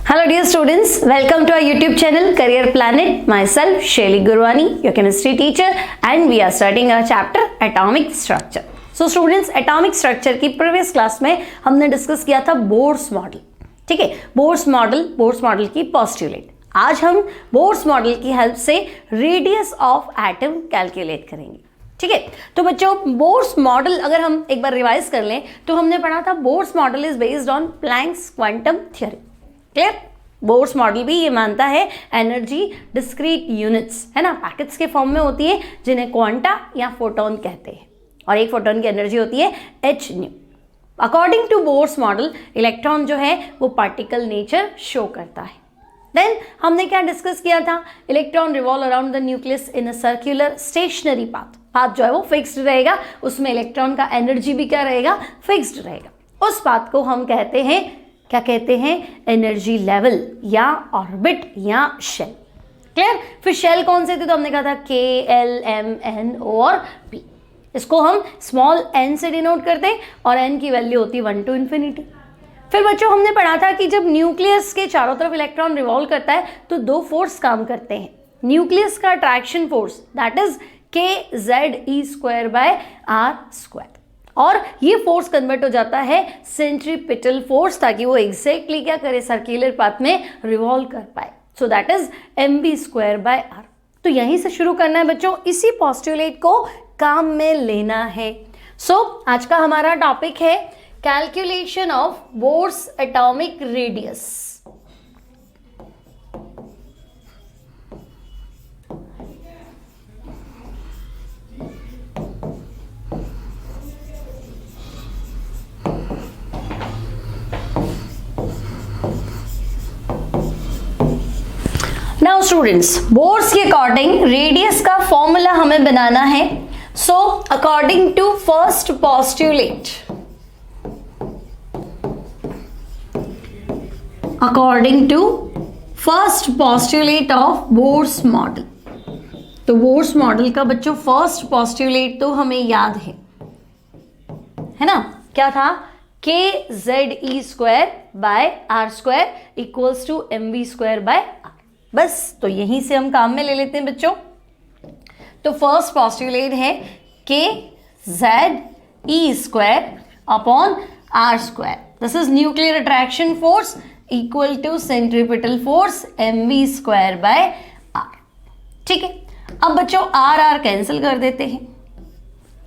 Hello dear students, welcome to our YouTube channel Career Planet. Myself Shaili Gurwani, your chemistry teacher, and we are studying our chapter Atomic Structure. So students, Atomic Structure की previous class में हमने discuss किया था Bohr's model. ठीक है, Bohr's model की postulate. आज हम बोर्स मॉडल की हेल्प से रेडियस ऑफ एटम कैलकुलेट करेंगे. ठीक है, तो बच्चों बोर्स मॉडल अगर हम एक बार रिवाइज कर लें तो हमने पढ़ा था Bohr's model is based on Planck's quantum theory. Clear? Bohr's model भी ये मानता है एनर्जी डिस्क्रीट यूनिट्स, है ना, पैकेट्स के फॉर्म में होती है जिन्हें क्वांटा या फोटोन कहते हैं, और एक फोटोन की एनर्जी होती है h nu. According to Bohr's model electron जो है वो पार्टिकल नेचर शो करता है. देन हमने क्या डिस्कस किया था, electron revolve around the nucleus in a circular stationary path जो है वो फिक्स्ड रहेगा, उसमें इलेक्ट्रॉन का एनर्जी भी क्या रहेगा, फिक्स्ड रहेगा. उस पाथ को हम कहते हैं, क्या कहते हैं, एनर्जी लेवल या ऑर्बिट या शेल. क्लियर? फिर शेल कौन से थे, तो हमने कहा था K, L, M, N, O और P. इसको हम स्मॉल n से डिनोट करते हैं और n की वैल्यू होती है 1 to infinity. फिर बच्चों हमने पढ़ा था कि जब न्यूक्लियस के चारों तरफ इलेक्ट्रॉन रिवॉल्व करता है तो दो फोर्स काम करते हैं. न्यूक्लियस का attraction force that is kZe²/r², और ये फोर्स कन्वर्ट हो जाता है सेंट्रीपिटल फोर्स, ताकि वो एग्जैक्टली क्या करे, सर्कुलर पाथ में रिवॉल्व कर पाए. So that is mv²/r. तो यहीं से शुरू करना है बच्चों, इसी पोस्टुलेट को काम में लेना है. सो आज का हमारा टॉपिक है calculation of Bohr's atomic radius. Now students, Bohr's के अकॉर्डिंग रेडियस का फॉर्मूला हमें बनाना है. So according to first postulate, according to first postulate of Bohr's model, तो बोर्स मॉडल का बच्चों फर्स्ट पोस्टुलेट तो हमें याद है ना, क्या था, kZe²/r² इक्वल्स टू mv²/r. बस, तो यहीं से हम काम में ले लेते हैं बच्चों. तो फर्स्ट पोस्टुलेट है kZe²/r². This is nuclear attraction force equal to centripetal force mv²/r. ठीक है, अब बच्चों r कैंसिल कर देते हैं,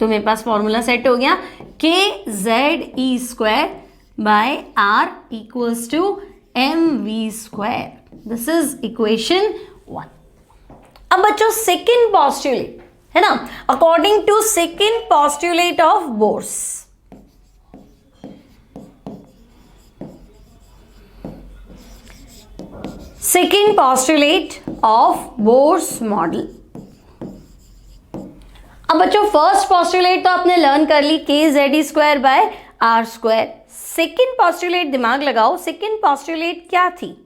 तो मेरे पास फॉर्मूला सेट हो गया kZe²/r equals to mv². This is equation 1. अब बच्चों सेकेंड पोस्टुलेट है ना, according to second postulate of Bohr's, second postulate of Bohr's model. अब बच्चों फर्स्ट पोस्टुलेट तो आपने लर्न कर ली kZe²/r². सेकेंड पोस्टुलेट दिमाग लगाओ, सेकेंड पोस्टुलेट क्या थी,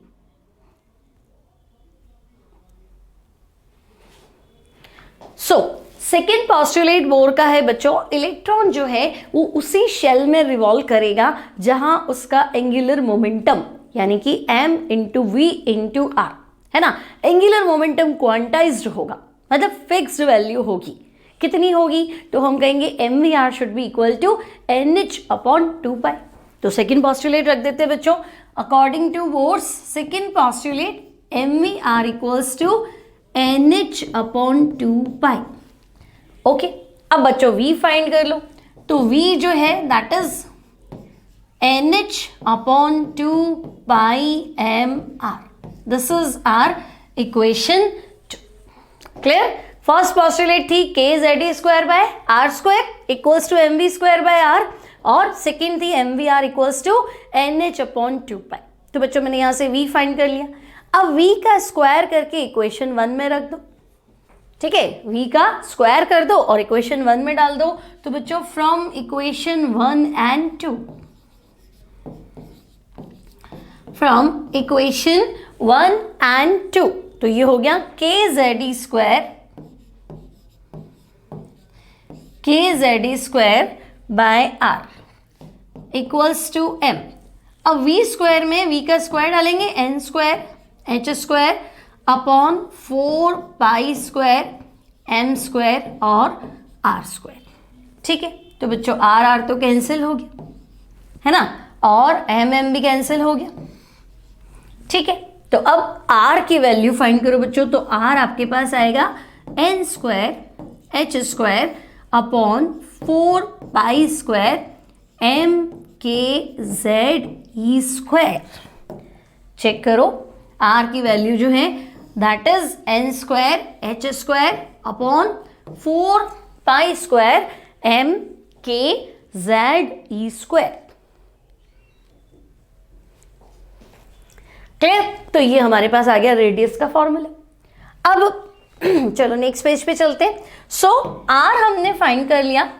सेकेंड पोस्टुलेट बोर का है बच्चों, इलेक्ट्रॉन जो है वो उसी शेल में रिवॉल्व करेगा जहां उसका एंगुलर मोमेंटम यानी कि m × v × r है ना, एंगुलर मोमेंटम क्वांटाइज्ड होगा, मतलब फिक्स्ड वैल्यू होगी. कितनी होगी, तो हम कहेंगे mvr should be equal to nh/2π. तो सेकेंड पोस्टुलेट रख देते हैं बच्चों, according to Bohr's second postulate mvr equals to nh/2π. Okay, अब बच्चों v फाइंड कर लो, तो v जो है that is nh/2πmr. This is our equation 2. Clear? First postulate थी kZe²/r² इक्वल्स टू mv²/r, और सेकेंड थी mvr इक्वल्स टू nh/2π. तो बच्चों मैंने यहां से v फाइंड कर लिया. अब v का स्क्वायर करके इक्वेशन 1 में रख दो. ठीक है, v का स्क्वायर कर दो और इक्वेशन 1 में डाल दो. तो बच्चों from equation 1 and 2, from equation 1 and 2, तो ये हो गया kZe²/r इक्वल्स टू m. अब v स्क्वायर में v का स्क्वायर डालेंगे n square h square upon 4 pi square m square और r स्क्वायर। ठीक है, तो बच्चों r तो कैंसिल हो गया है ना, और m भी कैंसिल हो गया। ठीक है, तो अब r की वैल्यू फाइंड करो बच्चों, तो r आपके पास आएगा n square h square upon 4 pi square m k z e square. Check करो r की वैल्यू जो है that is n square h square upon 4 pi square m k z e square. Clear? तो ये हमारे पास आ गया रेडियस का formula. अब चलो नेक्स्ट पेज पे चलते हैं। सो r हमने फाइंड कर लिया।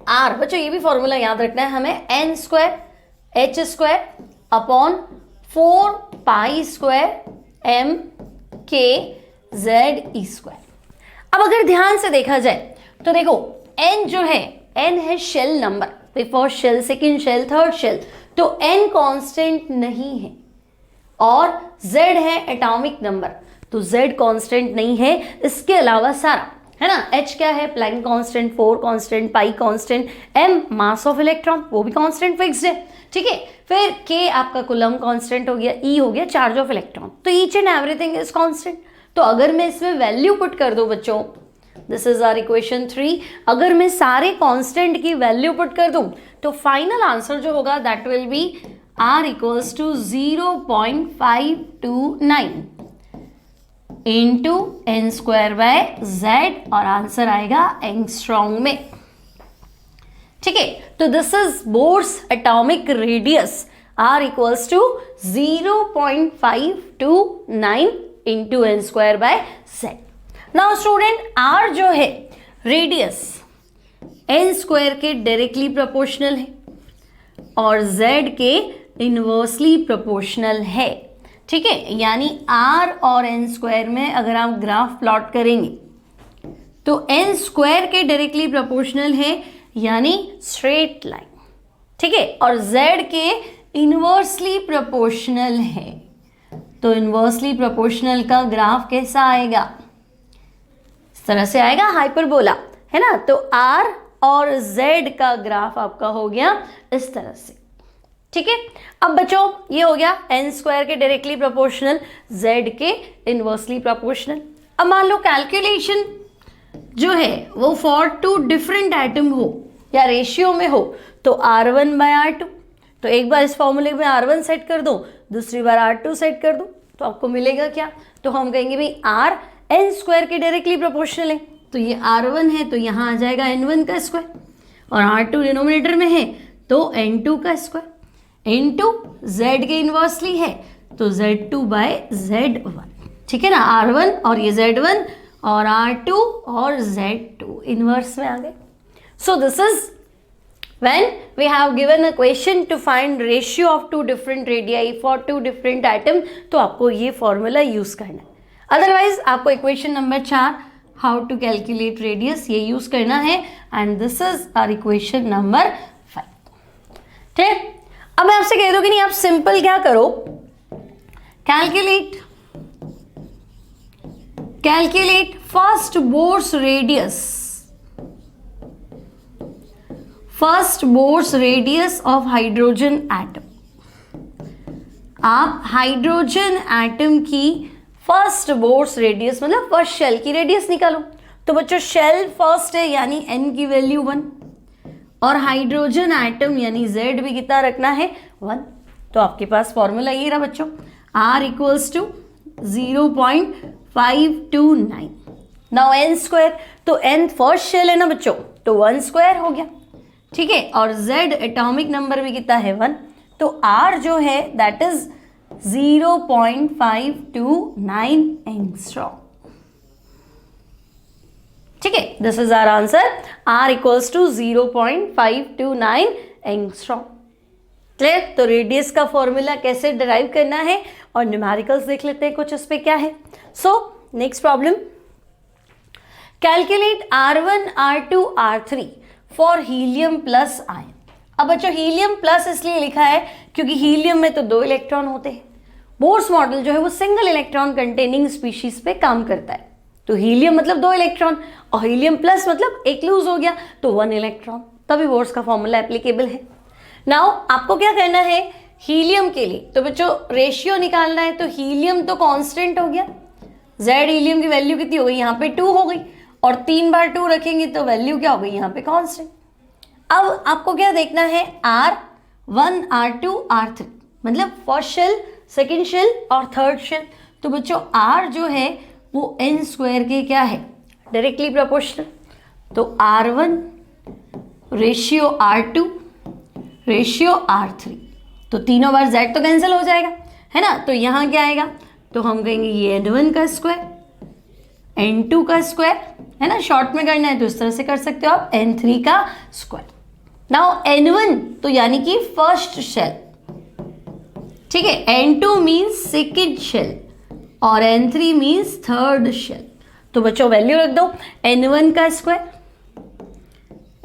r बच्चों ये भी फॉर्मूला याद रखना है हमें, n square h square upon 4 pi square m k z e square. अब अगर ध्यान से देखा जाए तो देखो n जो है, n है shell number, first shell, second shell, third shell, तो n कांस्टेंट नहीं है, और z है एटॉमिक नंबर, तो z कांस्टेंट नहीं है। इसके अलावा सारा है ना, h क्या है, Planck constant, 4 constant, pi constant, m mass of electron वो भी कांस्टेंट फिक्स्ड है। ठीक है, फिर k आपका कूलम कांस्टेंट हो गया, e हो गया चार्ज ऑफ इलेक्ट्रॉन, तो each and everything is constant. तो अगर मैं इसमें वैल्यू पुट कर दूं बच्चों, दिस इज आवर इक्वेशन 3, अगर मैं सारे कांस्टेंट की वैल्यू पुट कर दूं तो फाइनल आंसर जो होगा that will be r equals to 0.529 into n square by z, और आंसर आएगा एंगस्ट्रॉम में। ठीक है, तो this is Bohr's atomic radius r equals to 0.529 into n square by z. Now student r जो है रेडियस एन स्क्वायर के directly proportional है और z के इनवर्सली प्रोपोर्शनल है। ठीक है, यानी r और n स्क्वायर में अगर आप ग्राफ प्लॉट करेंगे तो n स्क्वायर के डायरेक्टली प्रोपोर्शनल है, यानी स्ट्रेट लाइन। ठीक है, और z के इनवर्सली प्रोपोर्शनल है, तो इनवर्सली प्रोपोर्शनल का ग्राफ कैसा आएगा, इस तरह से आएगा, हाइपरबोला है ना। तो r और z का ग्राफ आपका हो गया इस तरह से। ठीक है, अब बच्चों ये हो गया n स्क्वायर के डायरेक्टली प्रोपोर्शनल, z के इनवर्सली प्रोपोर्शनल। अब मान लो कैलकुलेशन जो है वो फॉर 2 डिफरेंट एटम हो या रेशियो में हो, तो r1 बाय r2, तो एक बार इस फॉर्मूले में r1 सेट कर दो, दूसरी बार r2 सेट कर दो, तो आपको मिलेगा क्या, तो हम कहेंगे भाई r n स्क्वायर के डायरेक्टली प्रोपोर्शनल है, तो ये r1 है तो यहाँ आ जाएगा n1 का स्क्वायर, और r2 डिनोमिनेटर में है तो n2 का स्क्वायर, इंटू z के इनवर्सली है तो z2 बाय z1। ठीक है ना, r1 और ये z1 और r2 और z2 इनवर्स में आ गए। So this is when we have given a question to find ratio of 2 different radii for 2 different atom, तो आपको ये फॉर्मूला यूज करना है। अदरवाइज आपको equation number 4 how to calculate radius ये यूज करना है, and this is our equation number 5। ठीक, अब मैं आपसे कह दूं कि नहीं, आप सिंपल क्या करो, calculate first Bohr's radius of hydrogen atom. आप हाइड्रोजन एटम की फर्स्ट बोर्स रेडियस मतलब फर्स्ट शेल की रेडियस निकालो। तो बच्चों शेल फर्स्ट है यानी n की वैल्यू 1, और हाइड्रोजन एटम यानी Z भी कितना रखना है 1। तो आपके पास फॉर्मूला ये रहा बच्चों, R equals to 0.529। Now n square, तो n फर्स्ट शेल है ना बच्चों, तो 1 स्क्वायर हो गया। ठीक है, और Z एटॉमिक नंबर भी कितना है 1, तो R जो है दैट इज 0.529 एंगस्ट्रॉम। ठीक है, this is our answer, R equals to 0.529 angstrom. Clear? तो रेडियस का फॉर्मूला कैसे डिराइव करना है और न्यूमेरिकल्स देख लेते हैं कुछ इस पे क्या है। So next problem, calculate R1 R2 R3 for helium plus ion. अब बच्चों हीलियम प्लस इसलिए लिखा है क्योंकि हीलियम में तो 2 इलेक्ट्रॉन होते हैं। बोर्स मॉडल जो है वो सिंगल इलेक्ट्रॉन कंटेनिंग स्पीशीज पे काम करता है, तो हीलियम मतलब 2 इलेक्ट्रॉन और हीलियम प्लस मतलब एक लूज हो गया तो 1 इलेक्ट्रॉन, तभी बोर्स का फॉर्मूला एप्लीकेबल है। नाउ आपको क्या करना है हीलियम के लिए, तो बच्चों रेशियो निकालना है। तो हीलियम तो कांस्टेंट हो गया, जेड हीलियम की वैल्यू कितनी हो गई, यहाँ पे 2 हो गई, और 3 बार 2 रखेंगे तो वैल्यू क्या हो गई यहाँ पे कांस्टेंट। अब आपको क्या देखना है R1 R2 R3 मतलब फर्स्ट शेल, सेकेंड शेल और थर्ड शेल। तो बच्चों R जो है वो n स्क्वायर के क्या है, डायरेक्टली प्रोपोर्शनल, तो R1 ratio R2 ratio R3, तो तीनों बार Z तो कैंसिल हो जाएगा है ना, तो यहाँ क्या आएगा, तो हम कहेंगे ये N1 का स्क्वायर N2 का स्क्वायर है ना, शॉर्ट में करना है तो इस तरह से कर सकते हो आप, N3 का स्क्वायर। नाउ N1 तो यानी कि फर्स्ट शेल, ठीक है, N2 मीन्स सेकेंड शेल और N3 मीन्स थर्ड शेल। तो बच्चों वैल्यू रख दो, N1 का स्क्वायर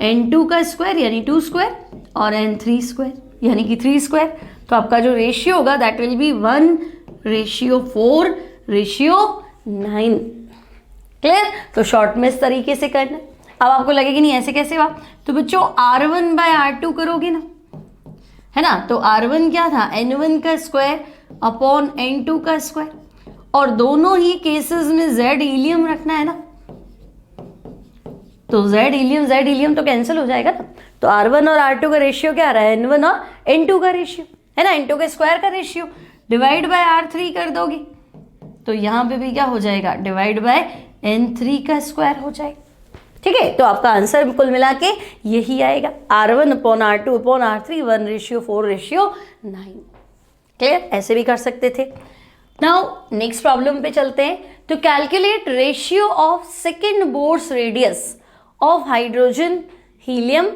N2 का स्क्वायर यानी 2 स्क्वायर और N3 स्क्वायर यानी कि 3 स्क्वायर। तो आपका जो रेशियो होगा दैट विल बी 1:4:9। क्लियर, तो शॉर्ट में इस तरीके से करना। अब आपको लगेगा नहीं ऐसे कैसे हुआ, तो बच्चों R1/R2 करोगे ना, है ना, तो R1 क्या था N1 का स्क्वायर अपॉन N2 का स्क्वायर, और दोनों ही केसेस में Z हीलियम रखना है ना, तो Z हीलियम तो कैंसिल हो जाएगा ना, तो R1 और R2 का रेशियो क्या आ रहा है, N1 और N2 का रेशियो है ना, N2 के स्क्वायर का रेशियो डिवाइड बाय R3 कर दोगे तो यहाँ पे भी क्या हो जाएगा, डिवाइड बाय N3 का स्क्वायर हो जाएगा। ठीक है, तो आपका आंसर कुल मिला के यही आएगा, R1/R2/R3 1:4:9। क्लियर, ऐसे भी कर सकते थे। नाउ नेक्स्ट प्रॉब्लम पे चलते हैं। तो calculate ratio of second Bohr's radius of hydrogen helium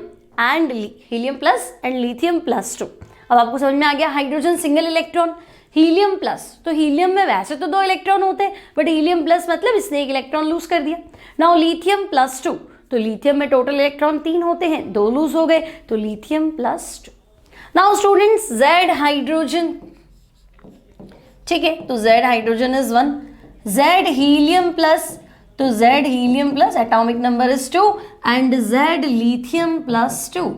and helium plus and lithium plus 2। अब आपको समझ में आ गया, hydrogen single electron, helium plus, तो हीलियम में वैसे तो 2 इलेक्ट्रॉन होते हैं बट हीलियम प्लस मतलब इसने 1 इलेक्ट्रॉन लूज कर दिया। नाउ लिथियम प्लस 2, तो लिथियम में टोटल इलेक्ट्रॉन 3 होते हैं, 2 लूज हो गए, तो lithium plus 2। Now students Z hydrogen, ठीक है, तो Z hydrogen is 1, Z helium plus, तो Z helium plus atomic number is 2 and Z lithium plus 2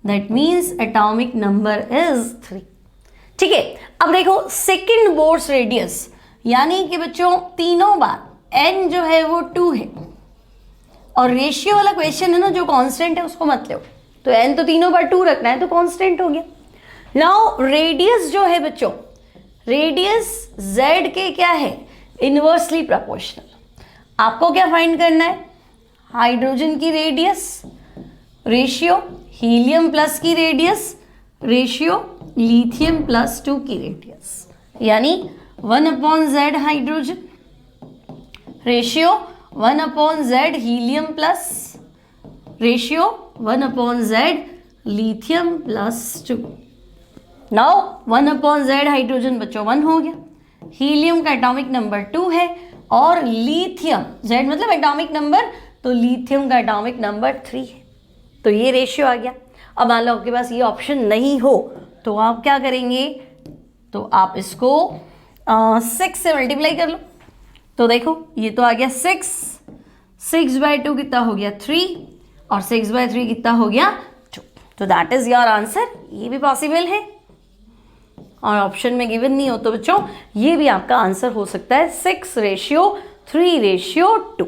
that means atomic number is 3। ठीक है, अब देखो सेकेंड बोर्स रेडियस यानी कि बच्चों तीनों बार n जो है वो 2 है, और रेशियो वाला क्वेश्चन है ना, जो कांस्टेंट है उसको मत लो, तो n तो तीनों बार 2 रखना है तो कांस्टेंट हो गया। नाउ रेडियस जो है बच्चों, रेडियस z के क्या है, इनवर्सली प्रोपोर्शनल। आपको क्या फाइंड करना है, हाइड्रोजन की रेडियस रेशियो हीलियम प्लस की रेडियस रेशियो लिथियम प्लस 2 की रेडियस, यानी 1/z hydrogen ratio 1/z helium plus ratio 1/z lithium plus 2। Now 1/z hydrogen बच्चों 1 हो गया, हीलियम का एटॉमिक नंबर 2 है, और लिथियम Z मतलब एटॉमिक नंबर, तो लिथियम का एटॉमिक नंबर 3 है, तो ये रेशियो आ गया। अब मान लो आपके पास ये ऑप्शन नहीं हो तो आप क्या करेंगे, तो आप इसको 6 से मल्टीप्लाई कर लो, तो देखो ये तो आ गया 6/2 कितना हो गया 3, और 6/3 कितना हो गया 2, तो दैट इज योर आंसर। ये भी पॉसिबल है और ऑप्शन में गिवन नहीं हो तो बच्चों ये भी आपका आंसर हो सकता है 6:3:2।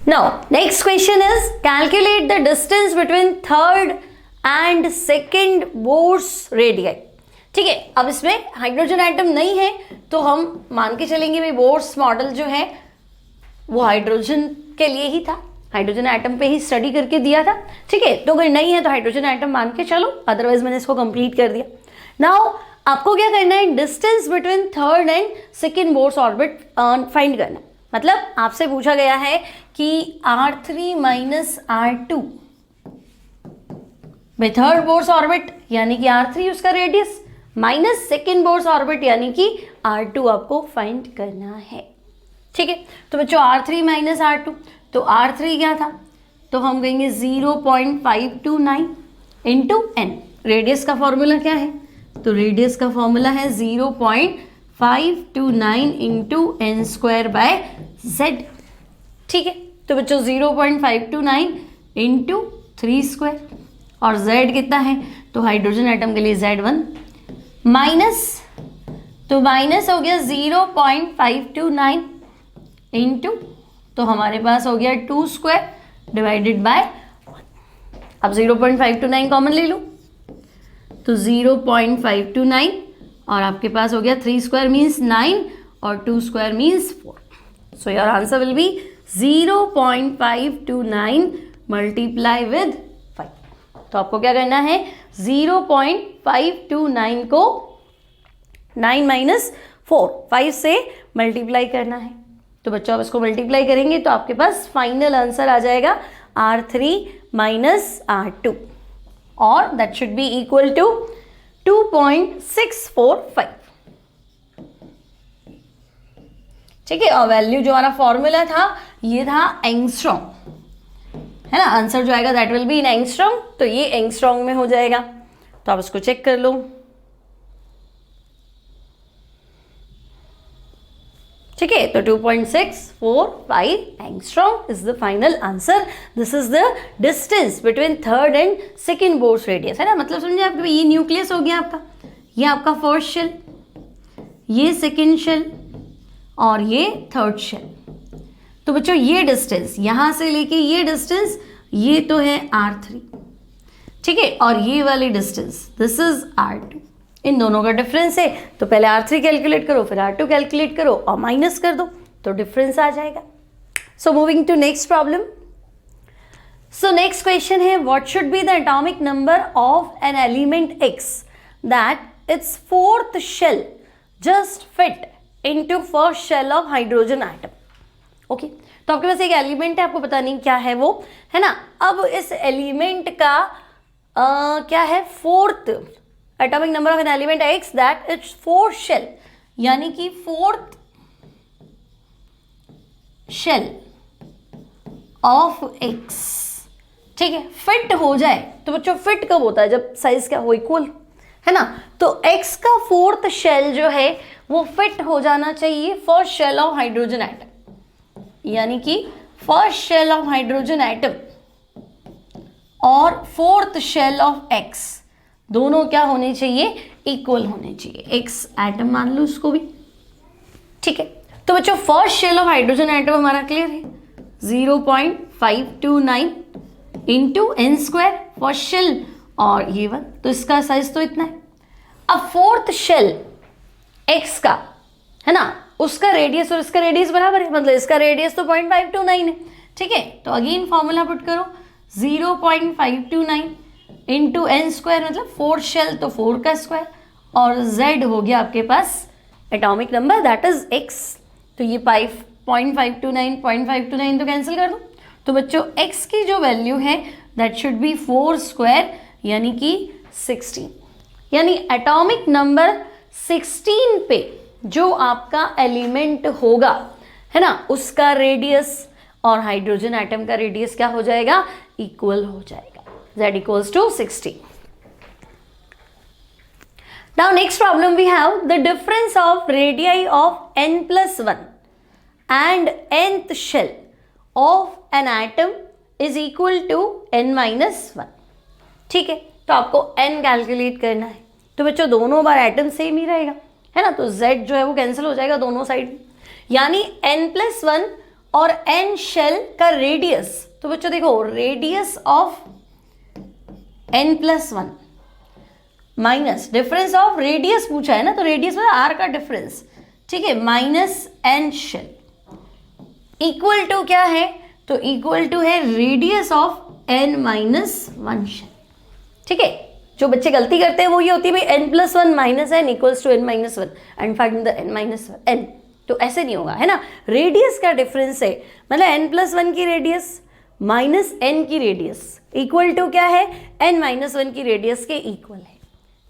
Now next question is calculate the distance between third and second Bohr's radii। ठीक है, अब इसमें हाइड्रोजन एटम नहीं है तो हम मान के चलेंगे भाई बोर्स मॉडल जो है वो हाइड्रोजन के लिए ही था, हाइड्रोजन एटम पे ही स्टडी करके दिया था। ठीक है, तो अगर नहीं है तो हाइड्रोजन एटम मान के चलो, अदरवाइज मैंने इसको कंप्लीट कर दिया। नाउ आपको क्या करना है, distance between third and second Bohr's orbit find करना। मतलब आपसे पूछा गया है कि R3 माइनस R2 में थर्ड बोर्स ऑर्बिट यानी कि R3 उसका radius minus second Bohr's orbit यानी कि R2 आपको फाइंड करना है। ठीक है, तो बच्चों R3 माइनस R2, तो R3 क्या था, तो हम कहेंगे 0.529 इंटू एन। रेडियस का फॉर्मूला क्या है, तो रेडियस का फॉर्मूला है 0.529 into n square by z. ठीक है, तो बच्चों 0.529 इंटू 3 स्क्वायर, और z कितना है, तो हाइड्रोजन एटम के लिए Z1 माइनस, तो माइनस हो गया 0.529 इंटू, तो हमारे पास हो गया 2 स्क्वायर डिवाइडेड बाय 1। अब 0.529 कॉमन ले लूँ, तो 0.529 और आपके पास हो गया 3 स्क्वायर मीन्स 9 और 2 square means 4। So your answer will be 0.529 multiply with 5। तो आपको क्या करना है, 0.529 को 9 माइनस 4 5 से मल्टीप्लाई करना है। तो बच्चों आप इसको मल्टीप्लाई करेंगे तो आपके पास फाइनल आंसर आ जाएगा R3 माइनस R2, और that should be equal to 2.645। ठीक है, और वैल्यू जो हमारा फॉर्मूला था ये था एंगस्ट्रॉम, है ना। आंसर जो आएगा that will be in angstrom, तो ये एंगस्ट्रॉम में हो जाएगा। तो आप इसको चेक कर लो। ठीक है, तो 2.645 angstrom is the final answer. This is the distance between third and second Bohr's radius, है ना। मतलब समझे आपके, ये न्यूक्लियस हो गया आपका, ये आपका फर्स्ट शेल, ये सेकेंड शेल और ये थर्ड शेल। तो बच्चों ये डिस्टेंस यहां से लेके ये डिस्टेंस, ये तो है R3, ठीक है, और ये वाली डिस्टेंस दिस इज R2। इन दोनों का डिफरेंस है, तो पहले R3 कैलकुलेट करो, फिर R2 कैलकुलेट करो और माइनस कर दो, तो डिफरेंस आ जाएगा। So moving to next problem. So next question है, what should be the atomic number of an element X that its fourth shell just fit into first shell of hydrogen atom. Okay, तो आपके पास एक element है, आपको पता नहीं क्या है वो, है ना। अब इस एलिमेंट का क्या है, fourth atomic number of an element X that its fourth shell, यानी कि फोर्थ शेल ऑफ X, ठीक है, फिट हो जाए। तो बच्चों फिट कब होता है, जब साइज क्या हो, इक्वल, है ना। तो X का फोर्थ शेल जो है वो फिट हो जाना चाहिए first shell of hydrogen atom, यानी कि first shell of hydrogen atom और फोर्थ शेल ऑफ X दोनों क्या होने चाहिए, इक्वल होने चाहिए। X एटम मान लो उसको भी, ठीक है। तो बच्चों first shell of hydrogen atom हमारा क्लियर है, 0.529 into n square first shell और ये वन, तो इसका साइज तो इतना है। अब फोर्थ शेल X का, है ना, उसका रेडियस और इसका रेडियस बराबर है, मतलब इसका रेडियस तो 0.529 है, ठीक है। तो अगेन फॉर्मूला पुट करो, 0.529 इंटू एन स्क्वायर, मतलब फोर्थ शेल तो 4 का स्क्वायर, और Z हो गया आपके पास atomic number that is X। तो ये 0.529 तो कैंसिल कर दो। तो बच्चों X की जो वैल्यू है दैट शुड बी 4 स्क्वायर, यानी कि 16, यानी एटॉमिक नंबर 16 पे जो आपका एलिमेंट होगा, है ना, उसका रेडियस और हाइड्रोजन एटम का रेडियस क्या हो जाएगा, इक्वल हो जाएगा, Z equals to 60. Now next problem we have the difference of radii of n+1 and nth shell of an atom is equal to n-1. ठीक है, तो आपको n कैलकुलेट करना है। तो बच्चों दोनों बार एटम सेम ही रहेगा, है ना, तो Z जो है वो कैंसिल हो जाएगा दोनों साइड, यानी n+1 और n शेल का रेडियस। तो बच्चों देखो radius of n+1 minus difference of radius पूछा है ना, तो रेडियस में r का डिफरेंस, ठीक है, minus n shell equal to क्या है, तो इक्वल टू है रेडियस ऑफ n-1 शेल। ठीक है, जो बच्चे गलती करते हैं वो ये होती है भाई n+1 minus n equals to n-1 and find the n-1 n, तो ऐसे नहीं होगा, है ना। रेडियस का डिफरेंस है, मतलब n+1 की रेडियस माइनस n की रेडियस इक्वल टू क्या है, n-1 की रेडियस के इक्वल है,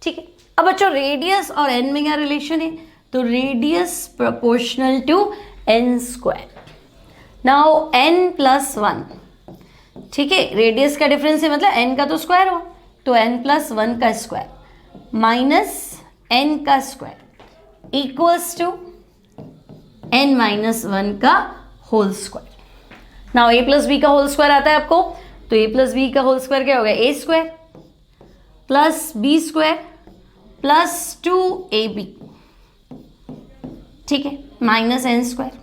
ठीक है। अब बच्चों रेडियस और n में क्या रिलेशन है, तो radius proportional to n square, now n plus 1, ठीक है, रेडियस का डिफरेंस है मतलब n का तो स्क्वायर हो, तो n प्लस 1 का स्क्वायर माइनस n का square equals to n minus 1 का whole square. Now a plus b का होल स्क्वायर आता है आपको, तो a प्लस बी का होल स्क्वायर क्या होगा, a square plus b square plus 2ab, ठीक है, माइनस n स्क्वायर।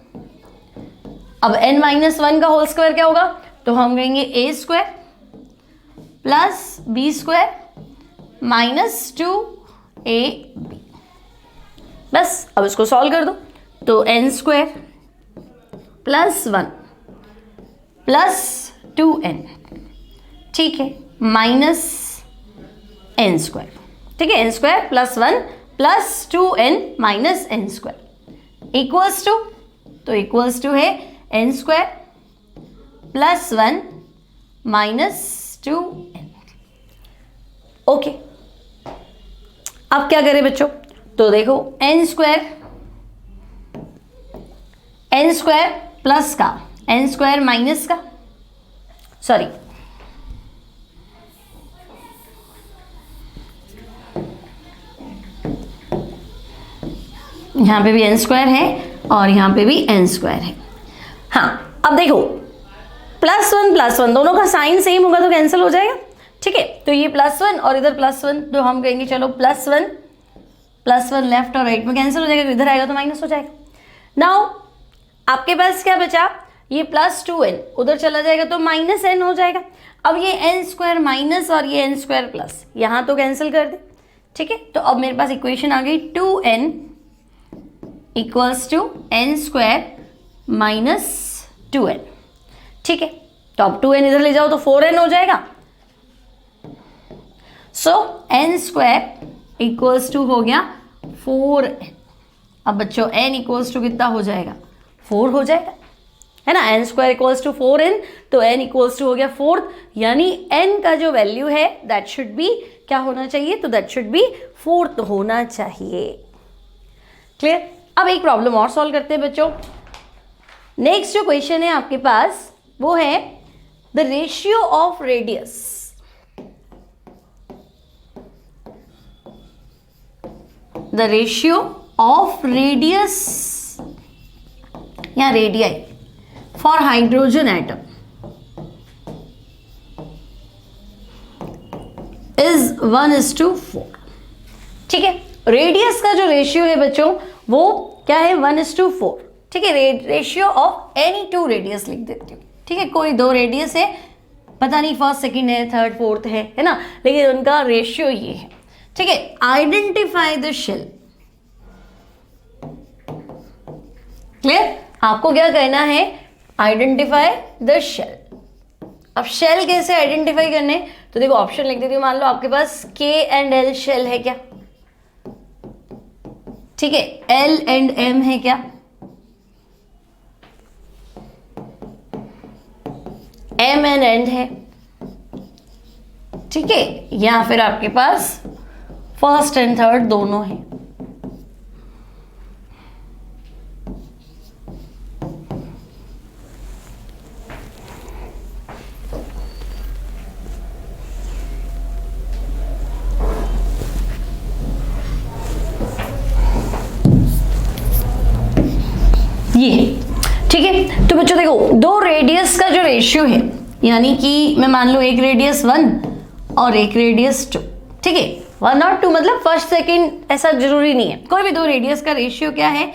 अब n माइनस 1 का होल स्क्वायर क्या होगा, तो हम कहेंगे a square plus b square minus 2ab। बस अब इसको सॉल्व कर दो, तो n square plus 1 plus 2n, ठीक है, माइनस n स्क्वायर, ठीक है, n square plus 1 plus 2n minus n square equals to, तो इक्वल्स टू है n square plus 1 minus 2n। Okay, अब क्या करें बच्चों, तो देखो n स्क्वायर प्लस का n स्क्वायर माइनस का, सॉरी यहां पे भी n स्क्वायर है और यहां पे भी n स्क्वायर है। हाँ, अब देखो प्लस 1 दोनों का साइन सेम होगा तो कैंसिल हो जाएगा, ठीक है, तो ये प्लस 1 और इधर प्लस 1, तो हम कहेंगे चलो प्लस 1 लेफ्ट और राइट में कैंसिल हो जाएगा, तो इधर आएगा तो माइनस हो जाएगा। नाउ आपके पास क्या बचा, ये प्लस 2n उधर चला जाएगा तो माइनस n हो जाएगा। अब ये n स्क्वायर माइनस और ये n स्क्वायर प्लस, यहाँ तो कैंसिल कर दे, ठीक है, तो अब मेरे पास इक्वेशन आ गई 2n equals to n square minus 2n, ठीक है, तो अब 2n इधर ले जाओ तो 4n हो जाएगा। सो n स्क्वायर इक्वल्स टू हो गया 4n। अब बच्चों n इक्वल्स टू कितना हो जाएगा, 4 हो जाएगा, है ना, n square equals to 4n, तो n इक्वल्स टू हो गया 4, यानी n का जो वैल्यू है दैट शुड बी क्या होना चाहिए, तो दैट शुड बी 4 होना चाहिए। क्लियर। अब एक प्रॉब्लम और सॉल्व करते हैं बच्चों। नेक्स्ट जो क्वेश्चन है आपके पास वो है the ratio of radius, the ratio of radius या radii for hydrogen atom is 1:4, ठीक है। रेडियस का जो रेशियो है बच्चों वो क्या है, 1:4, ठीक है। रेशियो ऑफ एनी 2 रेडियस लिख देती हूँ, ठीक है, कोई 2 रेडियस है, पता नहीं फर्स्ट सेकंड है थर्ड फोर्थ है ना, लेकिन उनका रेशियो ये है, ठीक है। Identify the shell, clear. आपको क्या कहना है, आइडेंटिफाई द शेल। अब शेल कैसे आइडेंटिफाई करने, तो देखो ऑप्शन लिख देती हूँ। मान लो आपके पास K एंड L शेल है क्या, ठीक है, L एंड M है क्या, M एंड N है, ठीक है, या फिर आपके पास फर्स्ट एंड थर्ड दोनों है। ये ठीक है। तो बच्चों देखो 2 रेडियस का जो रेशियो है, यानी कि मैं मान लो एक रेडियस 1 और एक रेडियस 2, ठीक है, 1 और 2 मतलब फर्स्ट सेकंड ऐसा जरूरी नहीं है, कोई भी 2 रेडियस का रेशियो क्या है,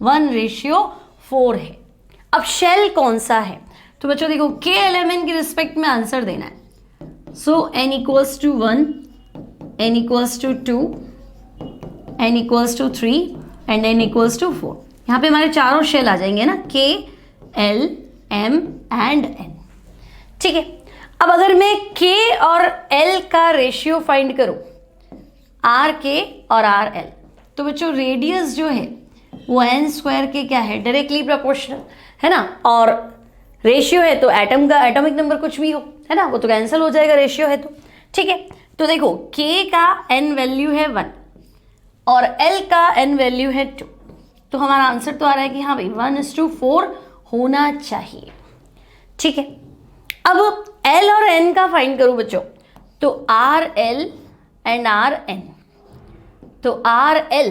1:4 है। अब शेल कौन सा है, तो बच्चों देखो K एलिमेंट की रिस्पेक्ट में आंसर देना है। So n equals to 1, n equals to 2, n equals to 3 and n equals to 4। यहाँ पे हमारे चारों शेल आ जाएंगे ना, K, L, M and N, ठीक है। अब अगर मैं K और L का रेशियो फाइंड करूं, RK और RL, तो बच्चों रेडियस जो है वो n स्क्वायर के क्या है, डायरेक्टली प्रोपोर्शनल है ना, और रेशियो है तो एटम का एटॉमिक नंबर कुछ भी हो, है ना, वो तो कैंसिल हो जाएगा, रेशियो है तो, ठीक है। तो देखो K का n वैल्यू है 1 और L का n वैल्यू है 2, तो हमारा आंसर तो आ रहा है कि हाँ भाई 1:4 होना चाहिए। ठीक है, अब L और N का फाइंड करूं बच्चों, तो RL एंड RN, तो RL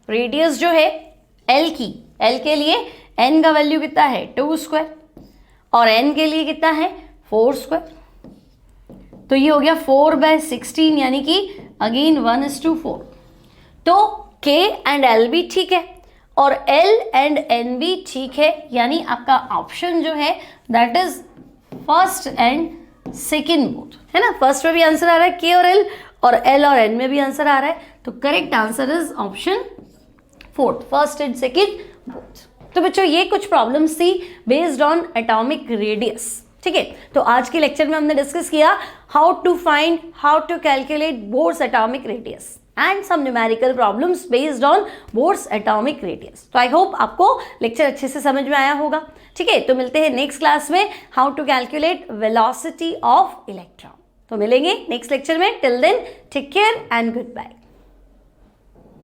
रेडियस जो है L के लिए N का वैल्यू कितना है 2 स्क्वायर और N के लिए कितना है 4 स्क्वायर, तो ये हो गया 4/16 यानी कि अगेन 1:4। तो K एंड L भी ठीक है और L एंड N भी ठीक है, यानी आपका ऑप्शन जो है that is first and second both, है ना। फर्स्ट में भी आंसर आ रहा है K और L और L और N में भी आंसर आ रहा है, तो correct answer is option fourth, first and second both. तो बच्चों ये कुछ प्रॉब्लम्स थी बेस्ड ऑन एटॉमिक रेडियस। ठीक है, तो आज के लेक्चर में हमने डिस्कस किया how to calculate Bohr's atomic radius and some numerical problems based on Bohr's atomic radius. तो आई होप आपको लेक्चर अच्छे से समझ में आया होगा। ठीक है, तो मिलते हैं नेक्स्ट क्लास में how to calculate velocity of electron. तो मिलेंगे नेक्स्ट लेक्चर में, till then take care and good bye.